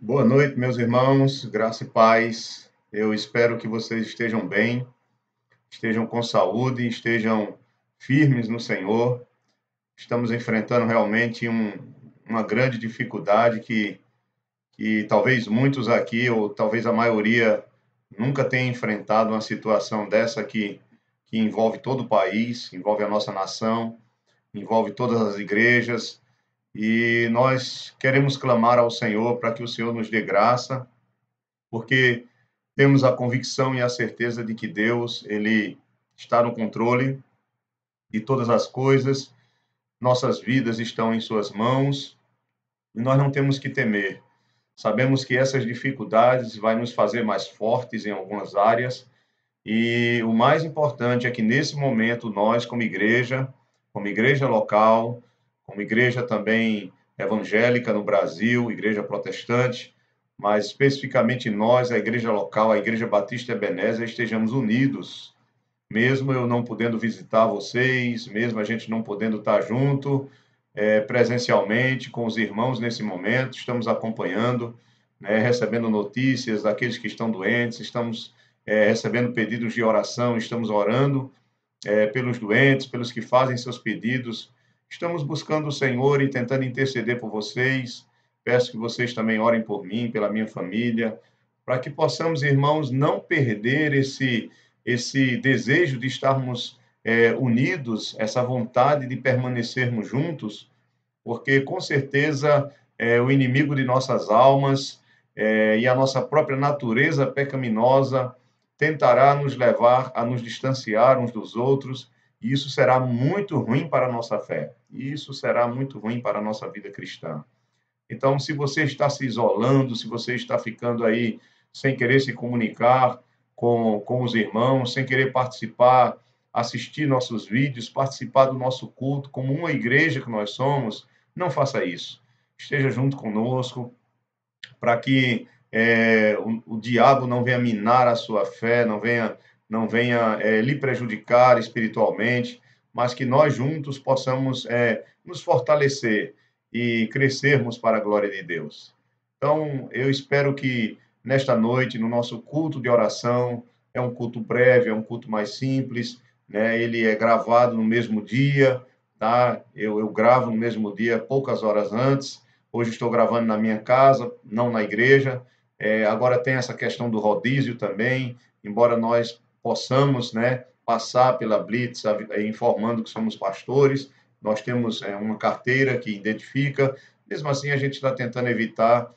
Boa noite, meus irmãos, graça e paz. Eu espero que vocês estejam bem, estejam com saúde, estejam firmes no Senhor. Estamos enfrentando realmente uma grande dificuldade que talvez muitos aqui, ou talvez a maioria, nunca tenha enfrentado uma situação dessa que envolve todo o país, envolve a nossa nação, envolve todas as igrejas. E nós queremos clamar ao Senhor para que o Senhor nos dê graça, porque temos a convicção e a certeza de que Deus, ele está no controle de todas as coisas, nossas vidas estão em suas mãos e nós não temos que temer. Sabemos que essas dificuldades vai nos fazer mais fortes em algumas áreas e o mais importante é que nesse momento nós como igreja local, como igreja também evangélica no Brasil, igreja protestante, mas especificamente nós, a igreja local, a Igreja Batista Ebenezer, estejamos unidos, mesmo eu não podendo visitar vocês, mesmo a gente não podendo estar junto presencialmente com os irmãos nesse momento, estamos acompanhando, né, recebendo notícias daqueles que estão doentes, estamos recebendo pedidos de oração, estamos orando pelos doentes, pelos que fazem seus pedidos. Estamos buscando o Senhor e tentando interceder por vocês. Peço que vocês também orem por mim, pela minha família, para que possamos, irmãos, não perder esse desejo de estarmos unidos, essa vontade de permanecermos juntos, porque com certeza o inimigo de nossas almas e a nossa própria natureza pecaminosa tentará nos levar a nos distanciar uns dos outros, e isso será muito ruim para a nossa fé, e isso será muito ruim para a nossa vida cristã. Então, se você está se isolando, se você está ficando aí sem querer se comunicar com os irmãos, sem querer participar, assistir nossos vídeos, participar do nosso culto, como uma igreja que nós somos, não faça isso. Esteja junto conosco, para que o diabo não venha minar a sua fé, não venha lhe prejudicar espiritualmente, mas que nós juntos possamos nos fortalecer e crescermos para a glória de Deus. Então, eu espero que nesta noite, no nosso culto de oração, é um culto breve, é um culto mais simples, né? Ele é gravado no mesmo dia, tá? Eu gravo no mesmo dia, poucas horas antes. Hoje estou gravando na minha casa, não na igreja. Agora tem essa questão do rodízio também, embora nós possamos, né, passar pela Blitz informando que somos pastores, nós temos uma carteira que identifica, mesmo assim a gente está tentando evitar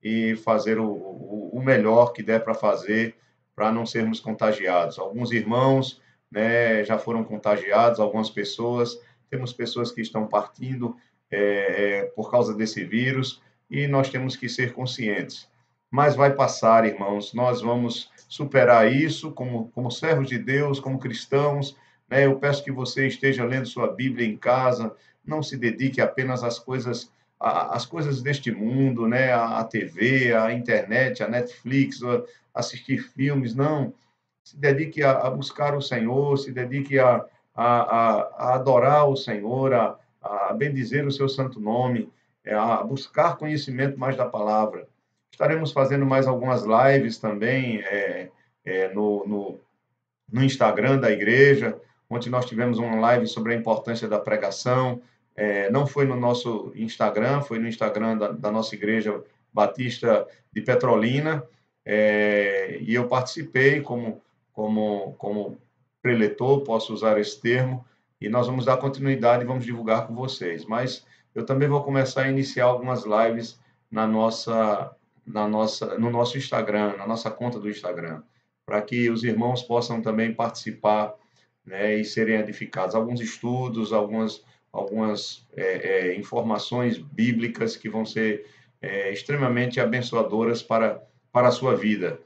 e fazer o melhor que der para fazer para não sermos contagiados. Alguns irmãos, né, já foram contagiados, algumas pessoas, temos pessoas que estão partindo por causa desse vírus e nós temos que ser conscientes. Mas vai passar, irmãos, nós vamos superar isso como servos de Deus, como cristãos. Né? Eu peço que você esteja lendo sua Bíblia em casa, não se dedique apenas às coisas deste mundo, né? A TV, a internet, a Netflix, assistir filmes, não. Se dedique a buscar o Senhor, se dedique a adorar o Senhor, a bendizer o seu santo nome, a buscar conhecimento mais da palavra. Estaremos fazendo mais algumas lives também no Instagram da igreja. Ontem nós tivemos uma live sobre a importância da pregação. Não foi no nosso Instagram, foi no Instagram da nossa igreja Batista de Petrolina. E eu participei como preletor, posso usar esse termo, e nós vamos dar continuidade e vamos divulgar com vocês. Mas eu também vou começar a iniciar algumas lives no nosso Instagram, na nossa conta do Instagram, para que os irmãos possam também participar, né, e serem edificados. Alguns estudos, algumas informações bíblicas que vão ser extremamente abençoadoras para a sua vida.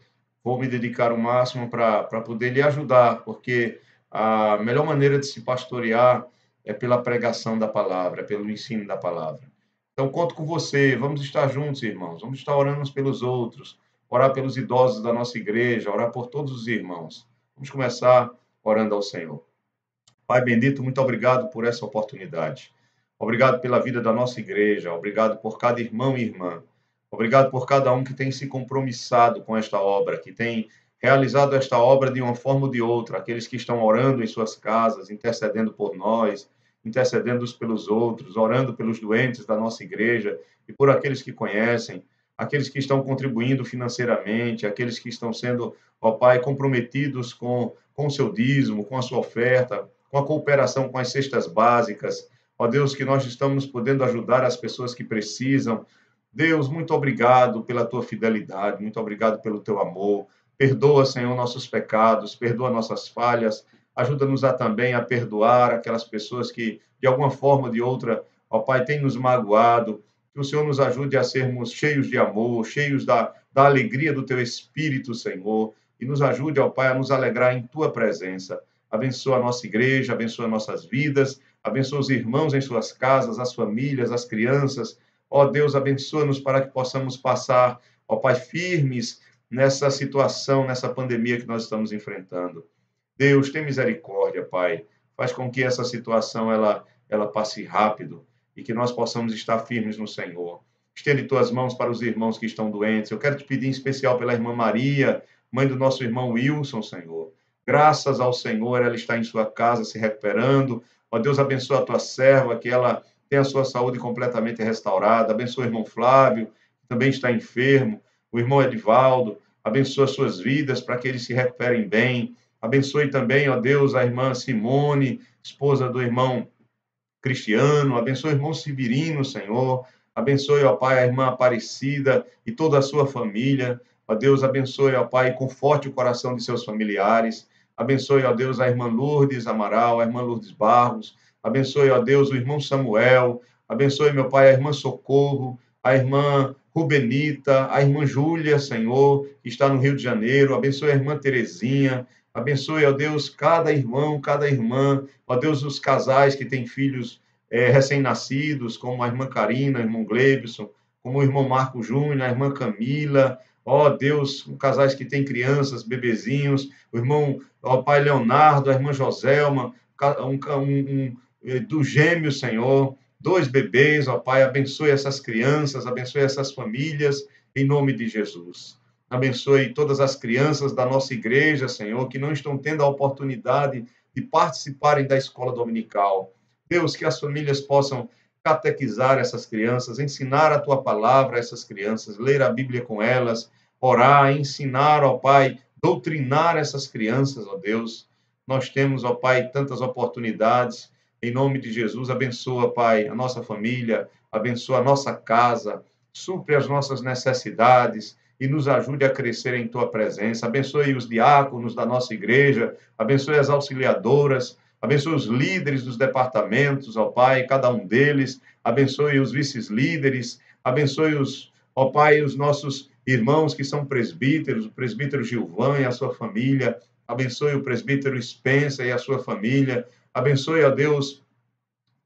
Vou me dedicar o máximo para poder lhe ajudar, porque a melhor maneira de se pastorear é pela pregação da palavra, é pelo ensino da palavra. Então, conto com você. Vamos estar juntos, irmãos. Vamos estar orando uns pelos outros, orar pelos idosos da nossa igreja, orar por todos os irmãos. Vamos começar orando ao Senhor. Pai bendito, muito obrigado por essa oportunidade. Obrigado pela vida da nossa igreja. Obrigado por cada irmão e irmã. Obrigado por cada um que tem se compromissado com esta obra, que tem realizado esta obra de uma forma ou de outra, aqueles que estão orando em suas casas, intercedendo por nós, intercedendo uns pelos outros, orando pelos doentes da nossa igreja e por aqueles que conhecem, aqueles que estão contribuindo financeiramente, aqueles que estão sendo, ó Pai, comprometidos com o seu dízimo, com a sua oferta, com a cooperação com as cestas básicas. Ó Deus, que nós estamos podendo ajudar as pessoas que precisam. Deus, muito obrigado pela tua fidelidade, muito obrigado pelo teu amor. Perdoa, Senhor, nossos pecados, perdoa nossas falhas, ajuda-nos a também a perdoar aquelas pessoas que, de alguma forma ou de outra, ó Pai, têm nos magoado. Que o Senhor nos ajude a sermos cheios de amor, cheios da alegria do teu Espírito, Senhor, e nos ajude, ó Pai, a nos alegrar em tua presença. Abençoa a nossa igreja, abençoa nossas vidas, abençoa os irmãos em suas casas, as famílias, as crianças. Ó Deus, abençoa-nos para que possamos passar, ó Pai, firmes nessa situação, nessa pandemia que nós estamos enfrentando. Deus, tem misericórdia, Pai. Faz com que essa situação ela passe rápido e que nós possamos estar firmes no Senhor. Estende tuas mãos para os irmãos que estão doentes. Eu quero te pedir em especial pela irmã Maria, mãe do nosso irmão Wilson, Senhor. Graças ao Senhor, ela está em sua casa se recuperando. Ó Deus, abençoa a tua serva, que ela tenha a sua saúde completamente restaurada. Abençoa o irmão Flávio, que também está enfermo. O irmão Edivaldo, abençoa suas vidas para que eles se recuperem bem. Abençoe também, ó Deus, a irmã Simone, esposa do irmão Cristiano. Abençoe o irmão Severino, Senhor. Abençoe, ó Pai, a irmã Aparecida e toda a sua família. Ó Deus, abençoe, ó Pai, conforte o coração de seus familiares. Abençoe, ó Deus, a irmã Lourdes Amaral, a irmã Lourdes Barros. Abençoe, ó Deus, o irmão Samuel. Abençoe, meu Pai, a irmã Socorro, a irmã Rubenita, a irmã Júlia, Senhor, que está no Rio de Janeiro. Abençoe a irmã Terezinha. Abençoe, ó Deus, cada irmão, cada irmã. Ó Deus, os casais que têm filhos recém-nascidos, como a irmã Karina, o irmão Gleibson, como o irmão Marco Júnior, a irmã Camila. Ó Deus, casais que têm crianças, bebezinhos. O irmão, ó Pai Leonardo, a irmã Joselma, do gêmeo, Senhor. Dois bebês, ó Pai, abençoe essas crianças, abençoe essas famílias, em nome de Jesus. Abençoe todas as crianças da nossa igreja, Senhor, que não estão tendo a oportunidade de participarem da escola dominical. Deus, que as famílias possam catequizar essas crianças, ensinar a tua palavra a essas crianças, ler a Bíblia com elas, orar, ensinar, ó Pai, doutrinar essas crianças, ó Deus. Nós temos, ó Pai, tantas oportunidades. Em nome de Jesus, abençoa, Pai, a nossa família, abençoa a nossa casa, supre as nossas necessidades e nos ajude a crescer em tua presença. Abençoe os diáconos da nossa igreja, abençoe as auxiliadoras, abençoe os líderes dos departamentos, ó Pai, cada um deles, abençoe os vice-líderes, abençoe ó Pai, os nossos irmãos que são presbíteros, o presbítero Gilvan e a sua família, abençoe o presbítero Spencer e a sua família, abençoe, ó Deus,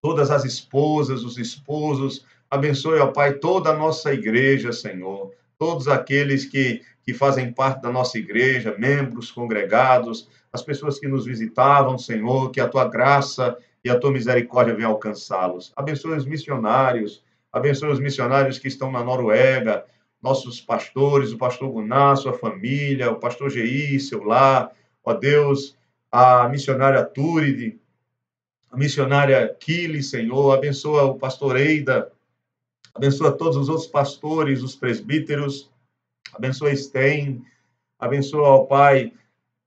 todas as esposas, os esposos, abençoe, ó Pai, toda a nossa igreja, Senhor, todos aqueles que fazem parte da nossa igreja, membros, congregados, as pessoas que nos visitavam, Senhor, que a tua graça e a tua misericórdia venham alcançá-los. Abençoe os missionários que estão na Noruega, nossos pastores, o pastor Guná, sua família, o pastor Gei, seu lar, ó Deus, a missionária Túride, a missionária Kili, Senhor, abençoa o pastor Eida, abençoa todos os outros pastores, os presbíteros, abençoa Sten, abençoa, ó Pai,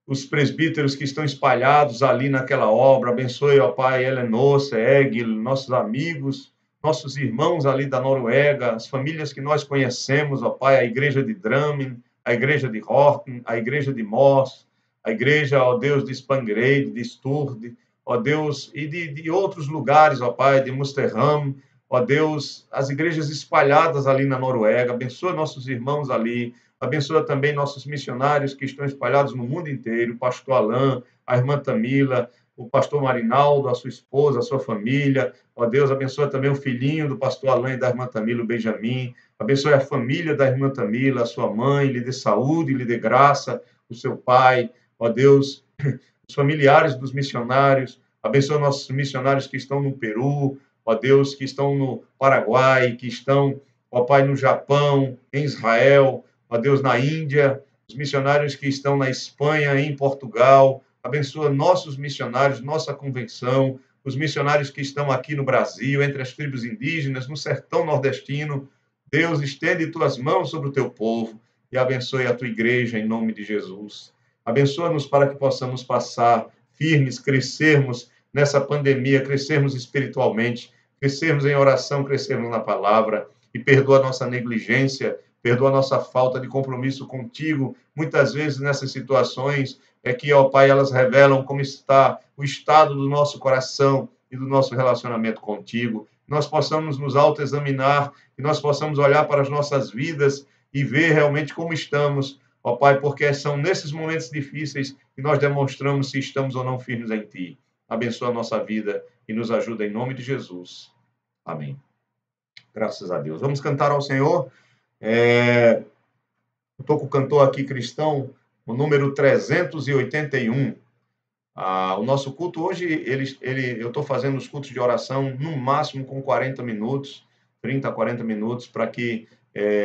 os presbíteros que estão espalhados ali naquela obra, abençoe, ó Pai, Eleanor, Egil, nossos amigos, nossos irmãos ali da Noruega, as famílias que nós conhecemos, ó Pai, a igreja de Drammen, a igreja de Horten, a igreja de Moss, a igreja, ó Deus, de Spangereid, de Sturde, ó Deus, e de outros lugares, ó Pai, de Musterham, ó Deus, as igrejas espalhadas ali na Noruega, abençoa nossos irmãos ali, abençoa também nossos missionários que estão espalhados no mundo inteiro, o pastor Alain, a irmã Tamila, o pastor Marinaldo, a sua esposa, a sua família, ó Deus, abençoa também o filhinho do pastor Alain e da irmã Tamila, o Benjamin, abençoe a família da irmã Tamila, a sua mãe, lhe dê saúde, lhe dê graça, o seu pai, ó Deus, os familiares dos missionários, abençoa nossos missionários que estão no Peru, ó Deus, que estão no Paraguai, que estão, ó Pai, no Japão, em Israel, ó Deus, na Índia, os missionários que estão na Espanha, em Portugal, abençoa nossos missionários, nossa convenção, os missionários que estão aqui no Brasil, entre as tribos indígenas, no sertão nordestino. Deus, estende tuas mãos sobre o teu povo e abençoe a tua igreja em nome de Jesus. Abençoa-nos para que possamos passar firmes, crescermos nessa pandemia, crescermos espiritualmente, crescermos em oração, crescermos na palavra e perdoa a nossa negligência, perdoa a nossa falta de compromisso contigo. Muitas vezes nessas situações é que, ó Pai, elas revelam como está o estado do nosso coração e do nosso relacionamento contigo. Nós possamos nos autoexaminar, que nós possamos olhar para as nossas vidas e ver realmente como estamos, ó Pai, porque são nesses momentos difíceis que nós demonstramos se estamos ou não firmes em Ti. Abençoa a nossa vida e nos ajuda em nome de Jesus. Amém. Graças a Deus. Vamos cantar ao Senhor. Eu estou com o cantor aqui cristão, o número 381. O nosso culto hoje, eu estou fazendo os cultos de oração no máximo com 40 minutos, 30 a 40 minutos, para que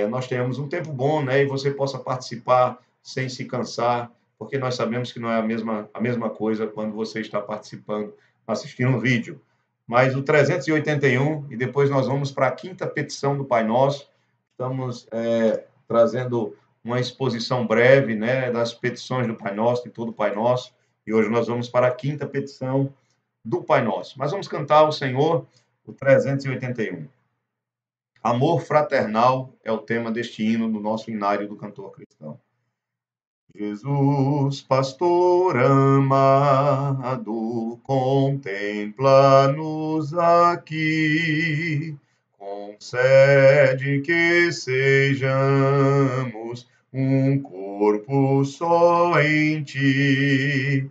nós tenhamos um tempo bom, né? E você possa participar sem se cansar, porque nós sabemos que não é a mesma coisa quando você está participando, assistindo um vídeo. Mas o 381, e depois nós vamos para a quinta petição do Pai Nosso. Estamos trazendo uma exposição breve, né, das petições do Pai Nosso, de todo o Pai Nosso. E hoje nós vamos para a quinta petição do Pai Nosso. Mas vamos cantar ao Senhor o 381. Amor fraternal é o tema deste hino do nosso hinário do cantor cristão. Jesus, pastor amado, contempla-nos aqui, concede que sejamos um corpo só em ti.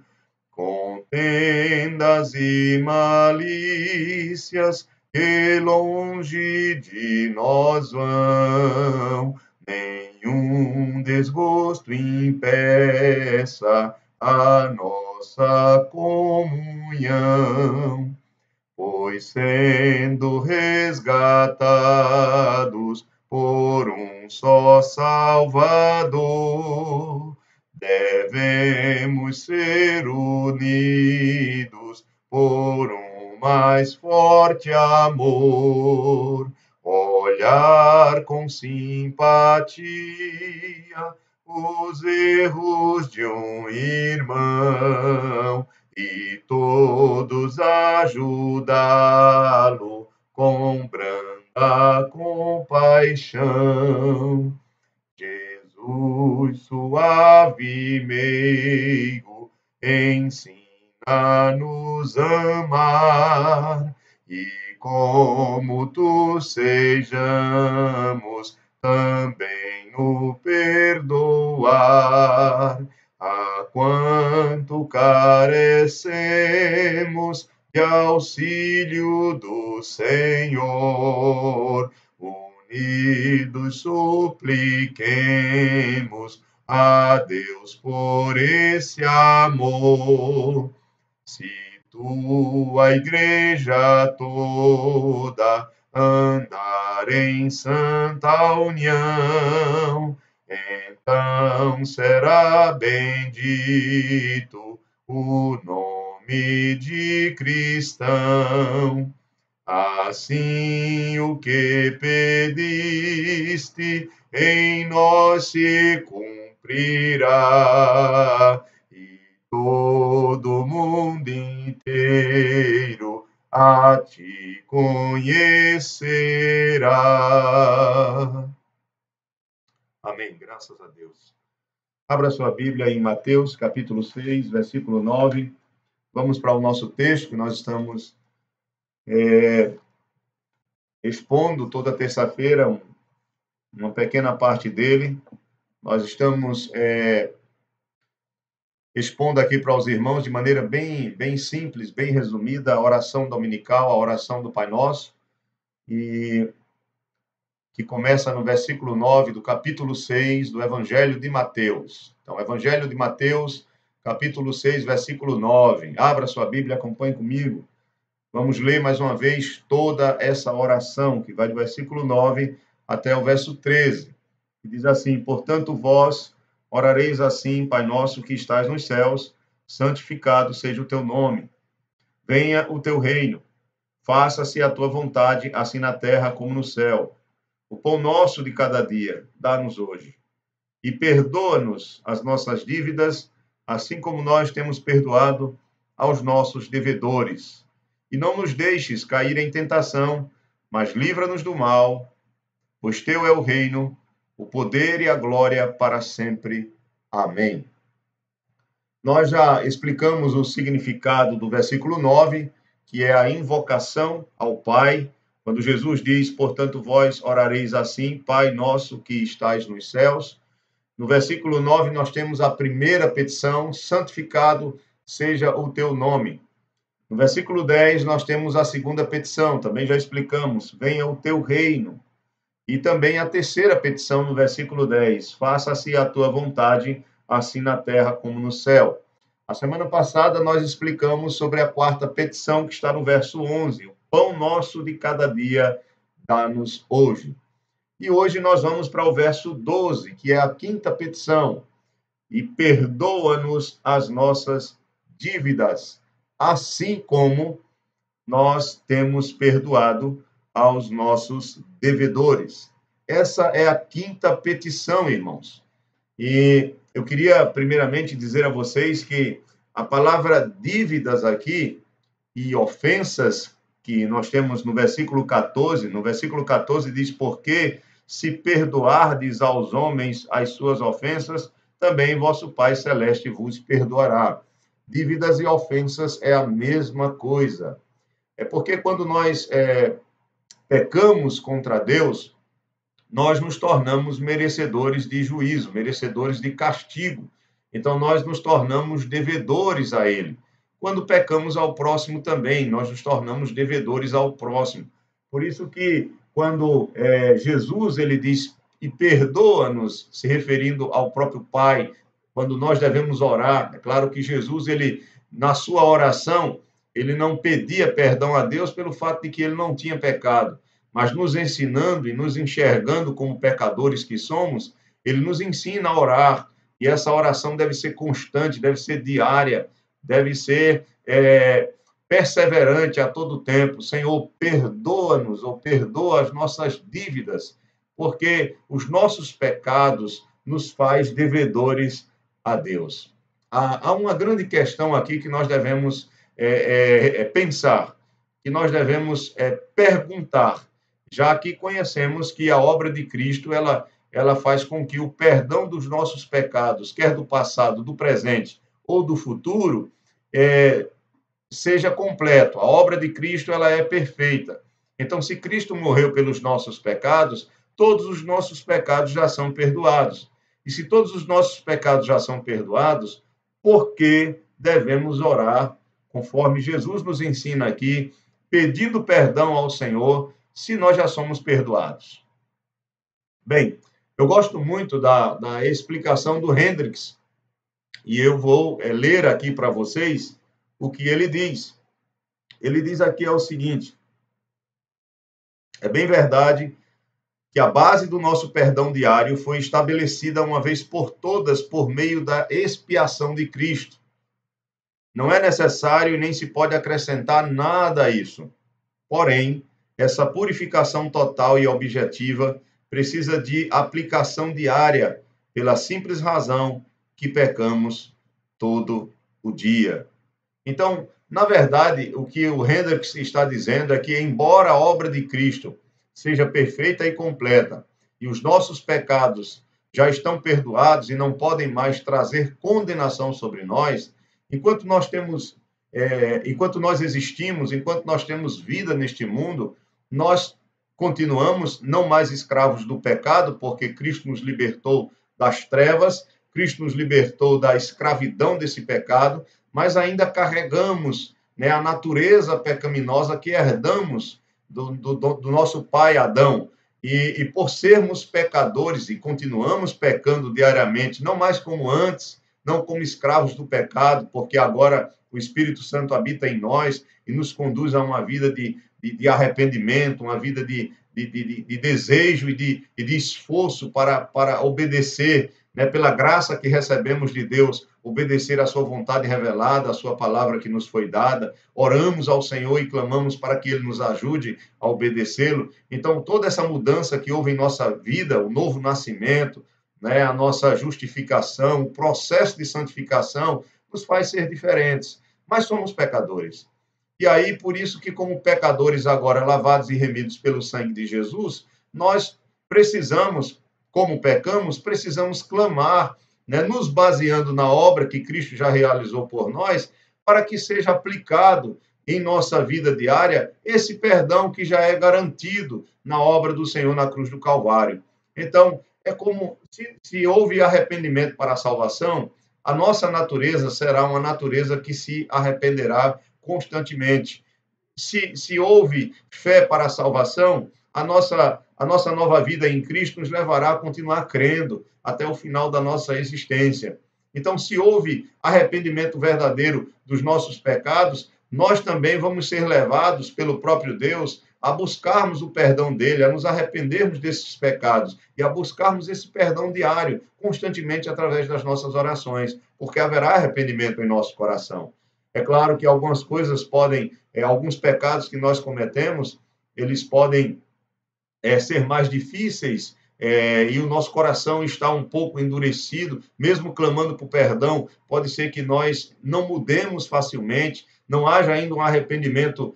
Contendas e malícias que longe de nós vão, nenhum desgosto impeça a nossa comunhão, pois sendo resgatados por um só Salvador, devemos ser unidos por um mais forte amor, olhar com simpatia os erros de um irmão e todos ajudá-lo com branda compaixão. Jesus, suave e meigo, ensina-nos a amar, e como tu sejamos também o perdoar. A quanto carecemos de auxílio do Senhor, unidos supliquemos a Deus por esse amor. Se tua igreja toda andar em santa união, então será bendito o nome de cristão. Assim o que pediste em nós se cumprirá, e todo mundo inteiro a ti conhecerá. Amém. Graças a Deus. Abra sua Bíblia em Mateus, capítulo 6, versículo 9. Vamos para o nosso texto, que nós estamos expondo toda terça-feira uma pequena parte dele. Nós estamos expondo aqui para os irmãos de maneira bem simples, bem resumida, a oração dominical, a oração do Pai Nosso, e que começa no versículo 9 do capítulo 6 do Evangelho de Mateus. Então, Evangelho de Mateus, capítulo 6, versículo 9. Abra sua Bíblia, acompanhe comigo. Vamos ler mais uma vez toda essa oração, que vai do versículo 9 até o verso 13, que diz assim: portanto, vós orareis assim, Pai nosso que estás nos céus, santificado seja o teu nome. Venha o teu reino. Faça-se a tua vontade, assim na terra como no céu. O pão nosso de cada dia, dá-nos hoje. E perdoa-nos as nossas dívidas, assim como nós temos perdoado aos nossos devedores. E não nos deixes cair em tentação, mas livra-nos do mal, pois teu é o reino, o poder e a glória para sempre. Amém. Nós já explicamos o significado do versículo 9, que é a invocação ao Pai, quando Jesus diz: portanto, vós orareis assim, Pai nosso que estais nos céus. No versículo 9, nós temos a primeira petição: santificado seja o teu nome. No versículo 10, nós temos a segunda petição, também já explicamos: venha o teu reino. E também a terceira petição, no versículo 10, faça-se a tua vontade, assim na terra como no céu. A semana passada nós explicamos sobre a quarta petição, que está no verso 11, o pão nosso de cada dia dá-nos hoje. E hoje nós vamos para o verso 12, que é a quinta petição, e perdoa-nos as nossas dívidas, assim como nós temos perdoado aos nossos devedores. Essa é a quinta petição, irmãos. E eu queria, primeiramente, dizer a vocês que a palavra dívidas aqui e ofensas, que nós temos no versículo 14, diz: porque se perdoardes aos homens as suas ofensas, também vosso Pai Celeste vos perdoará. Dívidas e ofensas é a mesma coisa. É porque quando nós pecamos contra Deus, nós nos tornamos merecedores de juízo, merecedores de castigo. Então, nós nos tornamos devedores a Ele. Quando pecamos ao próximo também, nós nos tornamos devedores ao próximo. Por isso que, quando Jesus ele diz, e perdoa-nos, se referindo ao próprio Pai, quando nós devemos orar, é claro que Jesus, ele, na sua oração, ele não pedia perdão a Deus pelo fato de que ele não tinha pecado, mas nos ensinando e nos enxergando como pecadores que somos, ele nos ensina a orar, e essa oração deve ser constante, deve ser diária, deve ser perseverante a todo tempo. Senhor, perdoa-nos ou perdoa as nossas dívidas, porque os nossos pecados nos faz devedores a Deus. Há uma grande questão aqui que nós devemos pensar, que nós devemos perguntar, já que conhecemos que a obra de Cristo ela faz com que o perdão dos nossos pecados, quer do passado, do presente ou do futuro, seja completo. A obra de Cristo ela é perfeita. Então, se Cristo morreu pelos nossos pecados, todos os nossos pecados já são perdoados. E se todos os nossos pecados já são perdoados, por que devemos orar, conforme Jesus nos ensina aqui, pedindo perdão ao Senhor, se nós já somos perdoados? Bem, eu gosto muito da explicação do Hendricks, e eu vou ler aqui para vocês o que ele diz. Ele diz aqui o seguinte: é bem verdade que a base do nosso perdão diário foi estabelecida uma vez por todas por meio da expiação de Cristo. Não é necessário e nem se pode acrescentar nada a isso. Porém, essa purificação total e objetiva precisa de aplicação diária, pela simples razão que pecamos todo o dia. Então, na verdade, o que o Hendricks está dizendo é que, embora a obra de Cristo seja perfeita e completa, e os nossos pecados já estão perdoados e não podem mais trazer condenação sobre nós, enquanto nós existimos, enquanto nós temos vida neste mundo, nós continuamos não mais escravos do pecado, porque Cristo nos libertou das trevas, Cristo nos libertou da escravidão desse pecado, mas ainda carregamos a natureza pecaminosa que herdamos do nosso pai Adão. E por sermos pecadores e continuamos pecando diariamente, não mais como antes, não como escravos do pecado, porque agora o Espírito Santo habita em nós e nos conduz a uma vida de arrependimento, uma vida de de desejo e de esforço para obedecer, né, pela graça que recebemos de Deus, obedecer à sua vontade revelada, à sua palavra que nos foi dada. Oramos ao Senhor e clamamos para que Ele nos ajude a obedecê-lo. Então, toda essa mudança que houve em nossa vida, o novo nascimento, né, a nossa justificação, o processo de santificação, nos faz ser diferentes. Mas somos pecadores. E aí, por isso que, como pecadores agora lavados e remidos pelo sangue de Jesus, nós precisamos, como pecamos, precisamos clamar, né, nos baseando na obra que Cristo já realizou por nós, para que seja aplicado em nossa vida diária esse perdão que já é garantido na obra do Senhor na cruz do Calvário. Então, é como se houve arrependimento para a salvação, a nossa natureza será uma natureza que se arrependerá constantemente. Se houve fé para a salvação, a nossa nova vida em Cristo nos levará a continuar crendo até o final da nossa existência. Então, se houve arrependimento verdadeiro dos nossos pecados, nós também vamos ser levados pelo próprio Deus a buscarmos o perdão dele, a nos arrependermos desses pecados e a buscarmos esse perdão diário, constantemente através das nossas orações, porque haverá arrependimento em nosso coração. É claro que algumas coisas podem, alguns pecados que nós cometemos, eles podem ser mais difíceis e o nosso coração está um pouco endurecido, mesmo clamando por perdão, pode ser que nós não mudemos facilmente, não haja ainda um arrependimento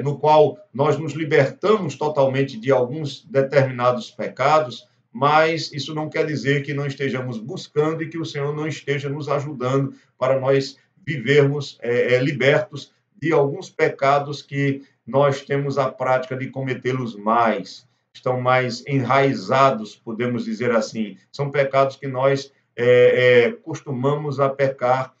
no qual nós nos libertamos totalmente de alguns determinados pecados, mas isso não quer dizer que não estejamos buscando e que o Senhor não esteja nos ajudando para nós vivermos libertos de alguns pecados que nós temos a prática de cometê-los mais, estão mais enraizados, podemos dizer assim. São pecados que nós costumamos a pecar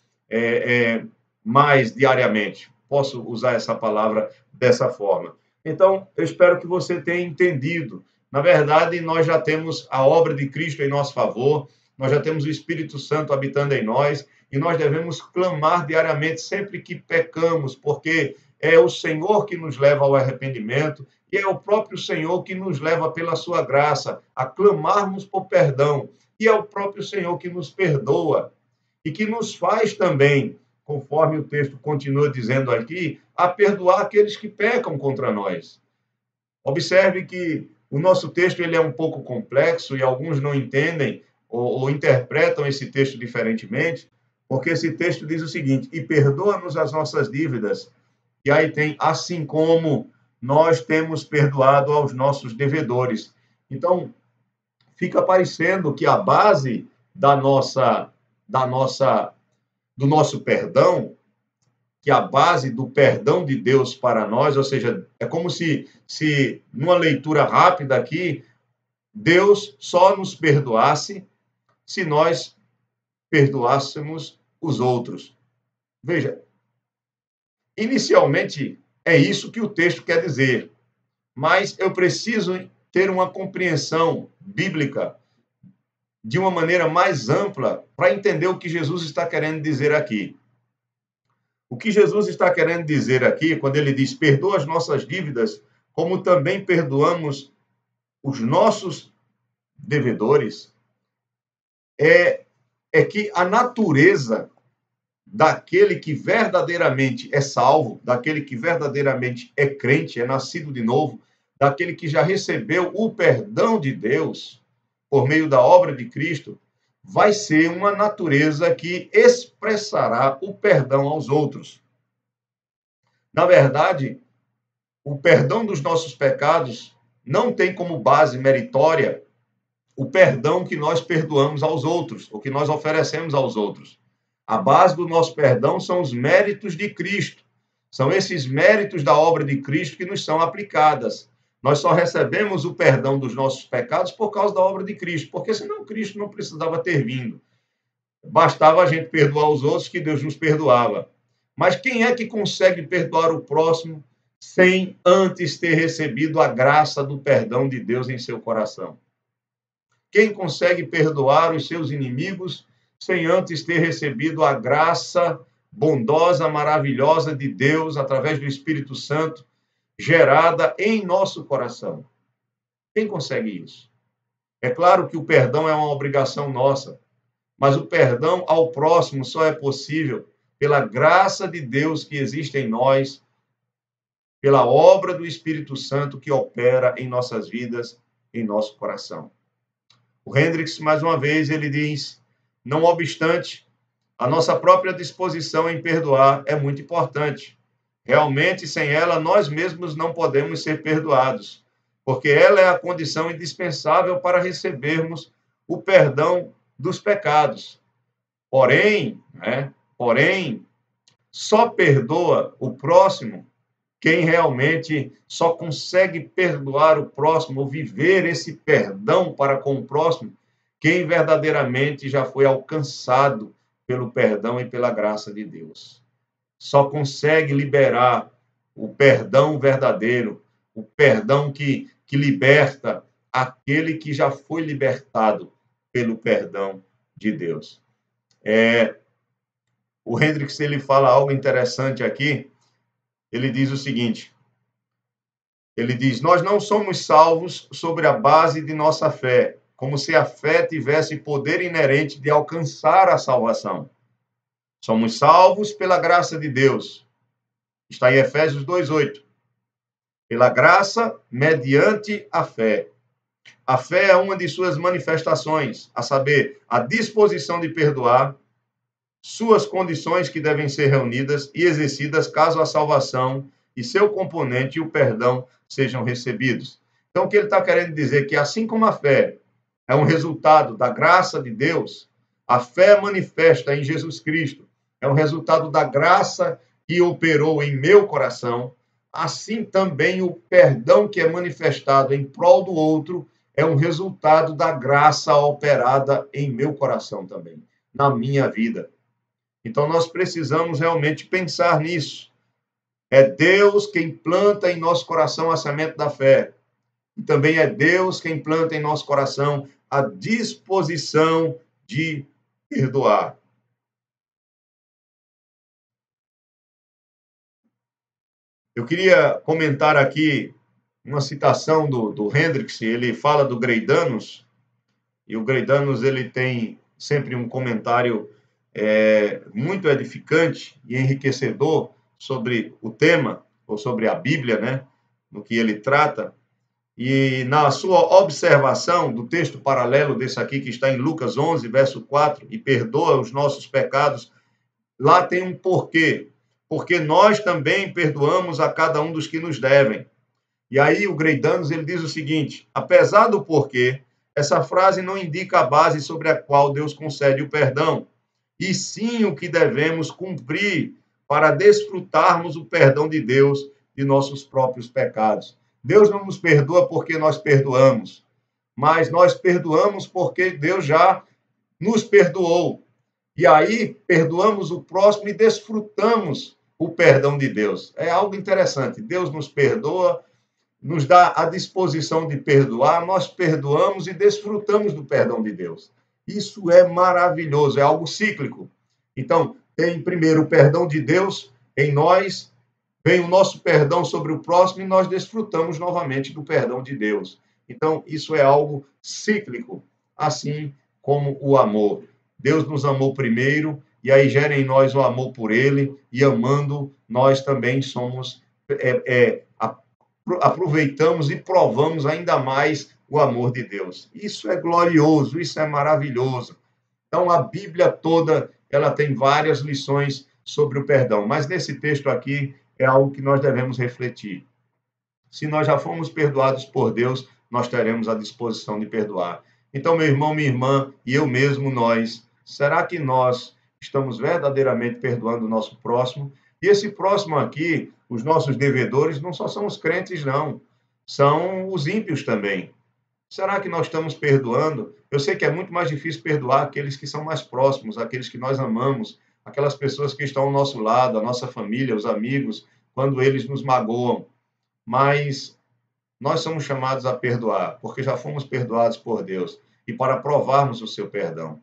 mais diariamente. Posso usar essa palavra dessa forma. Então, eu espero que você tenha entendido. Na verdade, nós já temos a obra de Cristo em nosso favor, nós já temos o Espírito Santo habitando em nós, e nós devemos clamar diariamente sempre que pecamos, porque é o Senhor que nos leva ao arrependimento e é o próprio Senhor que nos leva pela sua graça a clamarmos por perdão. E é o próprio Senhor que nos perdoa e que nos faz também, conforme o texto continua dizendo aqui, a perdoar aqueles que pecam contra nós. Observe que o nosso texto ele é um pouco complexo e alguns não entendem ou interpretam esse texto diferentemente, porque esse texto diz o seguinte: e perdoa-nos as nossas dívidas. E aí tem, assim como nós temos perdoado aos nossos devedores. Então, fica parecendo que a base do nosso perdão, que a base do perdão de Deus para nós, ou seja, é como se numa leitura rápida aqui, Deus só nos perdoasse se nós perdoássemos os outros. Veja, inicialmente é isso que o texto quer dizer, mas eu preciso ter uma compreensão bíblica de uma maneira mais ampla para entender o que Jesus está querendo dizer aqui. O que Jesus está querendo dizer aqui, quando ele diz perdoa as nossas dívidas, como também perdoamos os nossos devedores, é que a natureza daquele que verdadeiramente é salvo, daquele que verdadeiramente é crente, é nascido de novo, daquele que já recebeu o perdão de Deus por meio da obra de Cristo, vai ser uma natureza que expressará o perdão aos outros. Na verdade, o perdão dos nossos pecados não tem como base meritória o perdão que nós perdoamos aos outros, o que nós oferecemos aos outros. A base do nosso perdão são os méritos de Cristo. São esses méritos da obra de Cristo que nos são aplicadas. Nós só recebemos o perdão dos nossos pecados por causa da obra de Cristo, porque senão Cristo não precisava ter vindo. Bastava a gente perdoar os outros que Deus nos perdoava. Mas quem é que consegue perdoar o próximo sem antes ter recebido a graça do perdão de Deus em seu coração? Quem consegue perdoar os seus inimigos sem antes ter recebido a graça bondosa, maravilhosa de Deus através do Espírito Santo gerada em nosso coração. Quem consegue isso? É claro que o perdão é uma obrigação nossa, mas o perdão ao próximo só é possível pela graça de Deus que existe em nós, pela obra do Espírito Santo que opera em nossas vidas, em nosso coração. O Hendricks, mais uma vez, ele diz: não obstante, a nossa própria disposição em perdoar é muito importante. Realmente, sem ela, nós mesmos não podemos ser perdoados, porque ela é a condição indispensável para recebermos o perdão dos pecados. Porém, só perdoa o próximo quem realmente só consegue perdoar o próximo, ou viver esse perdão para com o próximo, quem verdadeiramente já foi alcançado pelo perdão e pela graça de Deus. Só consegue liberar o perdão verdadeiro, o perdão que liberta aquele que já foi libertado pelo perdão de Deus. O Hendricks, ele fala algo interessante aqui. Ele diz o seguinte: ele diz: nós não somos salvos sobre a base de nossa fé, como se a fé tivesse poder inerente de alcançar a salvação. Somos salvos pela graça de Deus. Está em Efésios 2:8. Pela graça, mediante a fé. A fé é uma de suas manifestações, a saber, a disposição de perdoar, suas condições que devem ser reunidas e exercidas caso a salvação e seu componente e o perdão sejam recebidos. Então, o que ele está querendo dizer é que, assim como a fé é um resultado da graça de Deus, a fé manifesta em Jesus Cristo é um resultado da graça que operou em meu coração, assim também o perdão que é manifestado em prol do outro é um resultado da graça operada em meu coração também, na minha vida. Então, nós precisamos realmente pensar nisso. É Deus quem planta em nosso coração a semente da fé. E também é Deus quem planta em nosso coração a disposição de perdoar. Eu queria comentar aqui uma citação do Hendricks. Ele fala do Greidanos, e o Greidanos ele tem sempre um comentário muito edificante e enriquecedor sobre o tema, ou sobre a Bíblia, né, no que ele trata. E na sua observação do texto paralelo desse aqui, que está em Lucas 11, verso 4, e perdoa os nossos pecados, lá tem um porquê. Porque nós também perdoamos a cada um dos que nos devem. E aí o Greidanos, ele diz o seguinte: apesar do porquê, essa frase não indica a base sobre a qual Deus concede o perdão, e sim o que devemos cumprir para desfrutarmos o perdão de Deus de nossos próprios pecados. Deus não nos perdoa porque nós perdoamos, mas nós perdoamos porque Deus já nos perdoou. E aí perdoamos o próximo e desfrutamos o perdão de Deus. É algo interessante. Deus nos perdoa, nos dá a disposição de perdoar, nós perdoamos e desfrutamos do perdão de Deus. Isso é maravilhoso, é algo cíclico. Então, tem primeiro o perdão de Deus em nós, vem o nosso perdão sobre o próximo e nós desfrutamos novamente do perdão de Deus. Então, isso é algo cíclico, assim como o amor. Deus nos amou primeiro, e aí gera em nós o amor por Ele, e amando, nós também somos, aproveitamos e provamos ainda mais o amor de Deus. Isso é glorioso, isso é maravilhoso. Então, a Bíblia toda, ela tem várias lições sobre o perdão, mas nesse texto aqui é algo que nós devemos refletir. Se nós já fomos perdoados por Deus, nós teremos a disposição de perdoar. Então, meu irmão, minha irmã, e eu mesmo, nós, será que nós estamos verdadeiramente perdoando o nosso próximo? E esse próximo aqui, os nossos devedores, não só são os crentes, não. São os ímpios também. Será que nós estamos perdoando? Eu sei que é muito mais difícil perdoar aqueles que são mais próximos, aqueles que nós amamos, aquelas pessoas que estão ao nosso lado, a nossa família, os amigos, quando eles nos magoam. Mas nós somos chamados a perdoar, porque já fomos perdoados por Deus e para provarmos o seu perdão.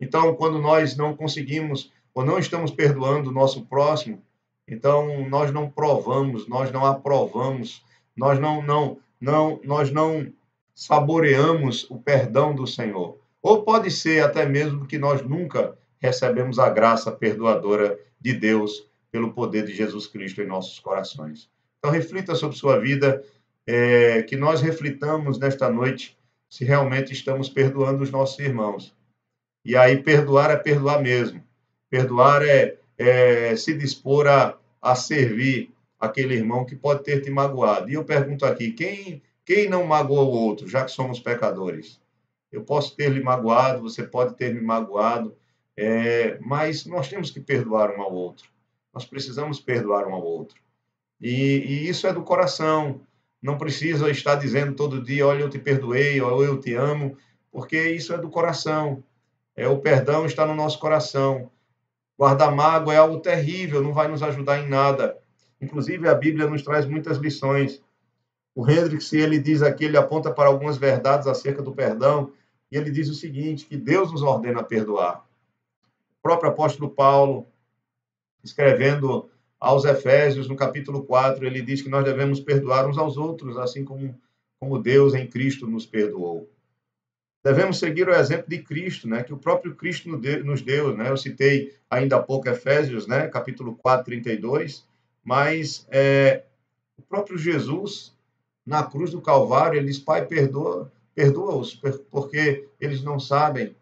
Então, quando nós não conseguimos ou não estamos perdoando o nosso próximo, Então, nós não provamos, nós não aprovamos, nós não saboreamos o perdão do Senhor. Ou pode ser até mesmo que nós nunca recebemos a graça perdoadora de Deus pelo poder de Jesus Cristo em nossos corações. Então, reflita sobre sua vida, que nós reflitamos nesta noite se realmente estamos perdoando os nossos irmãos. E aí, perdoar é perdoar mesmo. Perdoar é se dispor a servir aquele irmão que pode ter te magoado. E eu pergunto aqui: quem não magoou o outro, já que somos pecadores? Eu posso ter lhe magoado, você pode ter me magoado, mas nós temos que perdoar um ao outro. Nós precisamos perdoar um ao outro. E isso é do coração. Não precisa estar dizendo todo dia: olha, eu te perdoei, ou eu te amo, porque isso é do coração. O perdão está no nosso coração. Guardar mágoa é algo terrível, não vai nos ajudar em nada. Inclusive, a Bíblia nos traz muitas lições. O Hendricks, ele diz aqui, ele aponta para algumas verdades acerca do perdão, e ele diz o seguinte, que Deus nos ordena perdoar. O próprio apóstolo Paulo, escrevendo aos Efésios, no capítulo 4, ele diz que nós devemos perdoar uns aos outros, assim como Deus em Cristo nos perdoou. Devemos seguir o exemplo de Cristo, né, que o próprio Cristo nos deu, né? Eu citei ainda há pouco Efésios, né, capítulo 4, 32, mas o próprio Jesus, na cruz do Calvário, ele diz: Pai, perdoa-os, porque eles não sabem,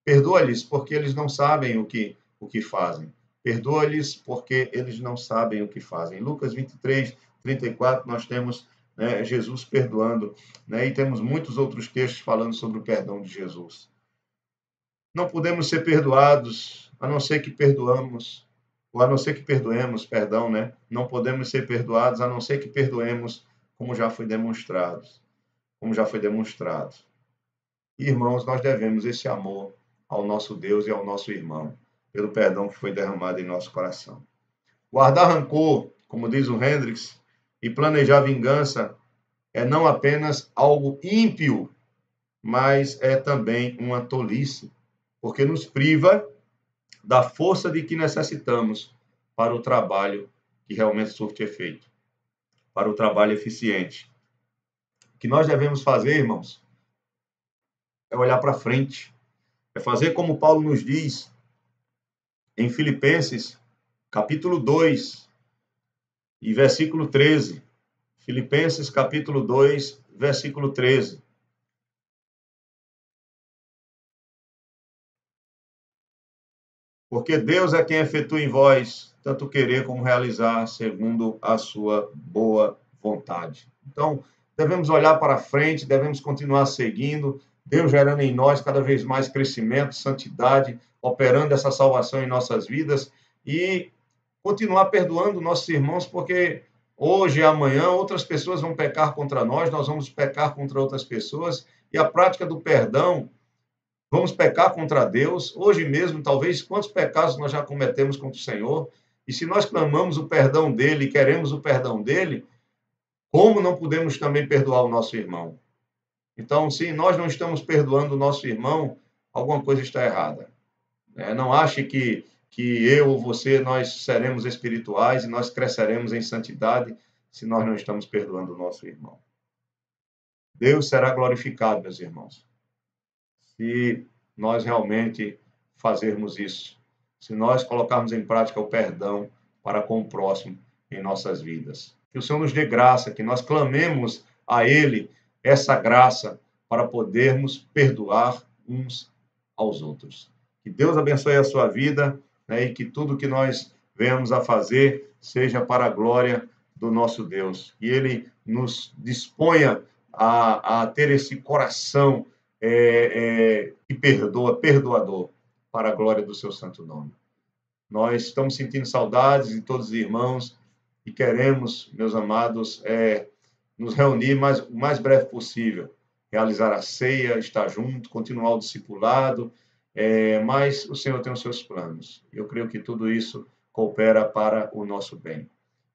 perdoa-lhes, porque eles não sabem o que fazem. Perdoa-lhes, porque eles não sabem o que fazem. Em Lucas 23, 34, nós temos, né, Jesus perdoando, né, e temos muitos outros textos falando sobre o perdão de Jesus. Não podemos ser perdoados, a não ser que perdoamos, ou a não ser que perdoemos, perdão, né? Não podemos ser perdoados, a não ser que perdoemos, como já foi demonstrado. Como já foi demonstrado. Irmãos, nós devemos esse amor ao nosso Deus e ao nosso irmão, pelo perdão que foi derramado em nosso coração. Guardar rancor, como diz o Hendricks, e planejar vingança é não apenas algo ímpio, mas é também uma tolice, porque nos priva da força de que necessitamos para o trabalho que realmente surte efeito, para o trabalho eficiente. O que nós devemos fazer, irmãos, é olhar para frente, é fazer como Paulo nos diz em Filipenses, capítulo 2 e versículo 13. Filipenses, capítulo 2, versículo 13. Porque Deus é quem efetua em vós tanto querer como realizar, segundo a sua boa vontade. Então, devemos olhar para frente, devemos continuar seguindo, Deus gerando em nós cada vez mais crescimento, santidade, operando essa salvação em nossas vidas e continuar perdoando nossos irmãos, porque hoje e amanhã outras pessoas vão pecar contra nós, nós vamos pecar contra outras pessoas, e a prática do perdão, vamos pecar contra Deus. Hoje mesmo, talvez, quantos pecados nós já cometemos contra o Senhor? E se nós clamamos o perdão dele, queremos o perdão dele, como não podemos também perdoar o nosso irmão? Então, se nós não estamos perdoando o nosso irmão, alguma coisa está errada. Não ache que eu ou você, nós seremos espirituais e nós cresceremos em santidade se nós não estamos perdoando o nosso irmão. Deus será glorificado, meus irmãos, se nós realmente fazermos isso, se nós colocarmos em prática o perdão para com o próximo em nossas vidas. Que o Senhor nos dê graça, que nós clamemos a Ele essa graça para podermos perdoar uns aos outros. Que Deus abençoe a sua vida, né, e que tudo que nós venhamos a fazer seja para a glória do nosso Deus. Que Ele nos disponha a ter esse coração que perdoa, perdoador, para a glória do seu santo nome. Nós estamos sentindo saudades de todos os irmãos e queremos, meus amados, nos reunir o mais breve possível, realizar a ceia, estar junto, continuar o discipulado, mas o Senhor tem os seus planos. Eu creio que tudo isso coopera para o nosso bem.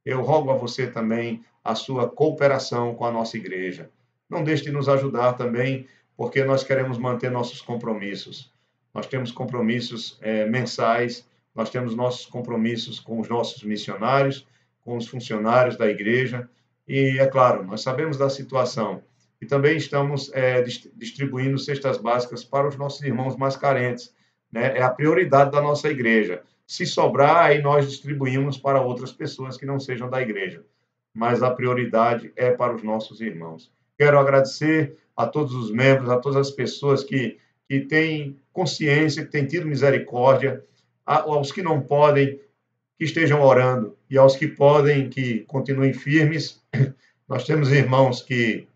Eu rogo a você também a sua cooperação com a nossa igreja. Não deixe de nos ajudar também, porque nós queremos manter nossos compromissos. Nós temos compromissos mensais nós temos nossos compromissos com os nossos missionários, com os funcionários da igreja, e, é claro, nós sabemos da situação. E também estamos distribuindo cestas básicas para os nossos irmãos mais carentes, né? É a prioridade da nossa igreja. Se sobrar, aí nós distribuímos para outras pessoas que não sejam da igreja. Mas a prioridade é para os nossos irmãos. Quero agradecer a todos os membros, a todas as pessoas que têm consciência, que têm tido misericórdia, aos que não podem, que estejam orando, e aos que podem, que continuem firmes. Nós temos irmãos que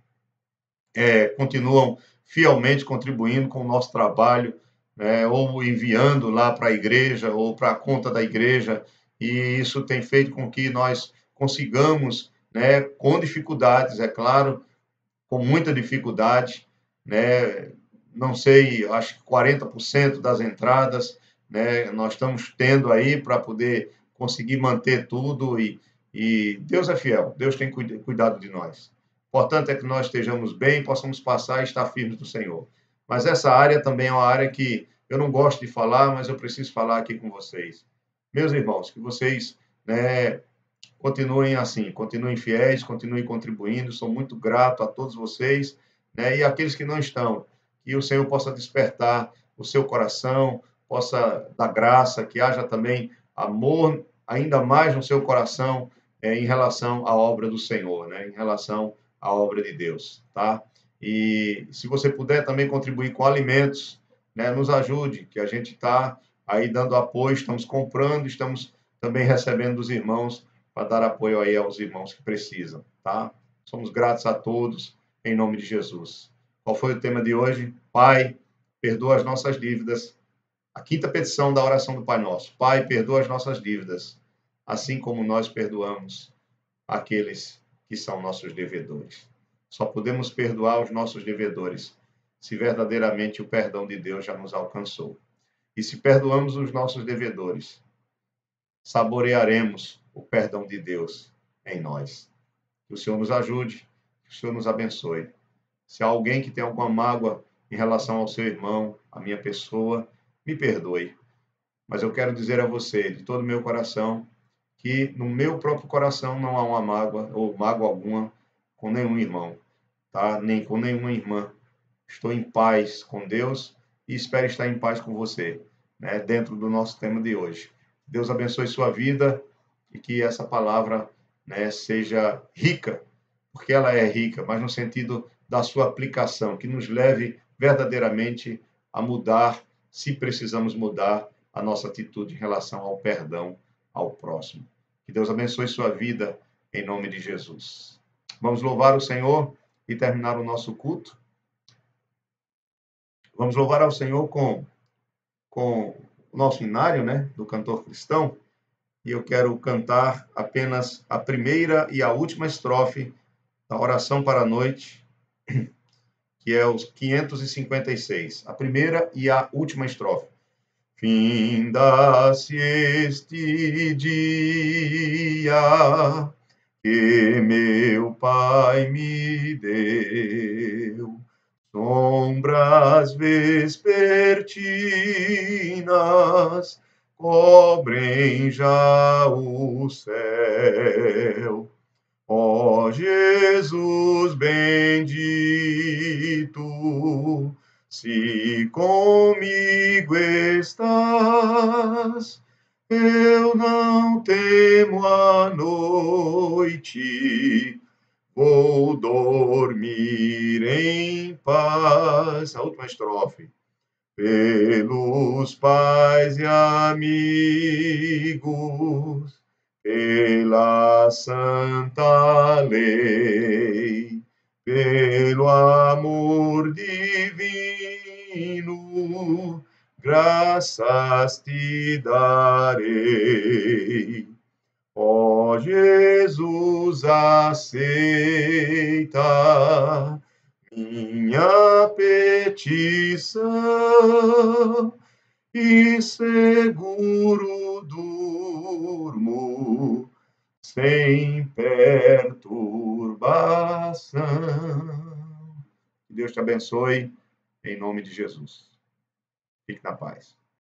continuam fielmente contribuindo com o nosso trabalho, né, ou enviando lá para a igreja, ou para a conta da igreja, e isso tem feito com que nós consigamos, né, com dificuldades, é claro, com muita dificuldade, né, não sei, acho que 40% das entradas, né, nós estamos tendo aí para poder conseguir manter tudo, e Deus é fiel, Deus tem cuidado de nós. Importante é que nós estejamos bem, possamos passar e estar firmes do Senhor. Mas essa área também é uma área que eu não gosto de falar, mas eu preciso falar aqui com vocês. Meus irmãos, que vocês, né, continuem assim, continuem fiéis, continuem contribuindo. Sou muito grato a todos vocês, né? E aqueles que não estão, que o Senhor possa despertar o seu coração, possa dar graça, que haja também amor ainda mais no seu coração em relação à obra do Senhor, né? Em relação à obra de Deus, tá? E se você puder também contribuir com alimentos, né? Nos ajude, que a gente está aí dando apoio, estamos comprando, estamos também recebendo dos irmãos para dar apoio aí aos irmãos que precisam, tá? Somos gratos a todos, em nome de Jesus. Qual foi o tema de hoje? Pai, perdoa as nossas dívidas. A quinta petição da oração do Pai Nosso. Pai, perdoa as nossas dívidas, assim como nós perdoamos aqueles que são nossos devedores. Só podemos perdoar os nossos devedores se verdadeiramente o perdão de Deus já nos alcançou. E se perdoamos os nossos devedores, saborearemos o perdão de Deus em nós. Que o Senhor nos ajude, que o Senhor nos abençoe. Se há alguém que tem alguma mágoa em relação ao seu irmão, à minha pessoa, me perdoe. Mas eu quero dizer a você, de todo o meu coração, que no meu próprio coração não há uma mágoa, ou mágoa alguma, com nenhum irmão, tá? Nem com nenhuma irmã. Estou em paz com Deus e espero estar em paz com você, né? Dentro do nosso tema de hoje. Deus abençoe sua vida e que essa palavra, né, seja rica, porque ela é rica, mas no sentido da sua aplicação, que nos leve verdadeiramente a mudar, se precisamos mudar, a nossa atitude em relação ao perdão ao próximo. Que Deus abençoe sua vida, em nome de Jesus. Vamos louvar o Senhor e terminar o nosso culto. Vamos louvar ao Senhor com o nosso hinário, né, do cantor cristão. E eu quero cantar apenas a primeira e a última estrofe da oração para a noite, que é os 556. A primeira e a última estrofe. Finda-se este dia que meu Pai me deu, sombras vespertinas cobrem já o céu. Ó Jesus bendito, se comigo estás, eu não temo a noite, vou dormir em paz. A última estrofe. Pelos pais e amigos, pela santa lei, pelo amor divino, graças te darei. Ó Jesus, aceita minha petição e seguro durmo sem perturbação. Que Deus te abençoe, em nome de Jesus. Fique na paz.